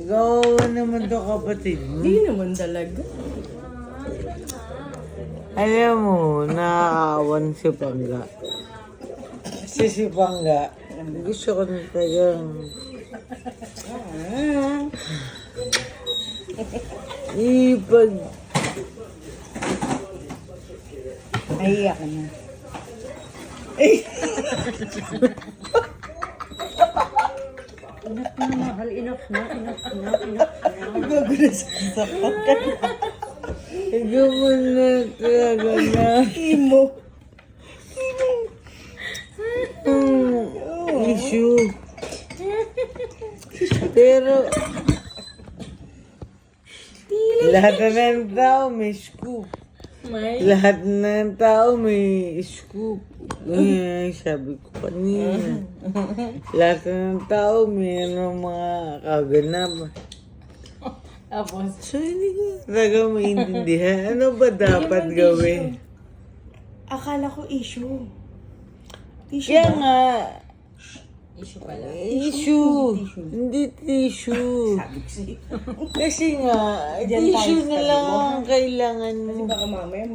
Gawa naman to kapatid mo. Hindi naman talaga. Alam mo, nakakawan si Pangga. Kasi si Pangga, gusto ko na talagang ipag... Naiiyak ka na. Enough na, mahal. Enough na. Gagulas sa sapat. Ikaw mo na talaga na. Imo. Issue. Pero, lahat na ng tao may scoop. Lahat na ng tao may scoop. Ganyan, sabi ko kanina. Lahat na ng tao may mga kaganap. Tapos, So, hindi ko talaga maintindihan. Ano ba dapat gawin? akala ko issue. Tissue Kaya ba? nga, Issue pala. issue. Hindi tissue. Sabi ko sa'yo. Kasi nga, Diyan tissue tayo na sa lang mo. ang kailangan Kasi mo. baka mamaya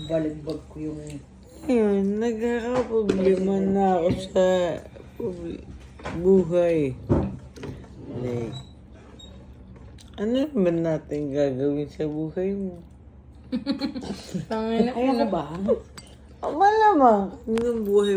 baligbag ko yung... Ngayon, nagkakaproblema na ako sa buhay. Like, ano naman natin gagawin sa buhay mo? Ayaw ko ba? Malamang, yung buhay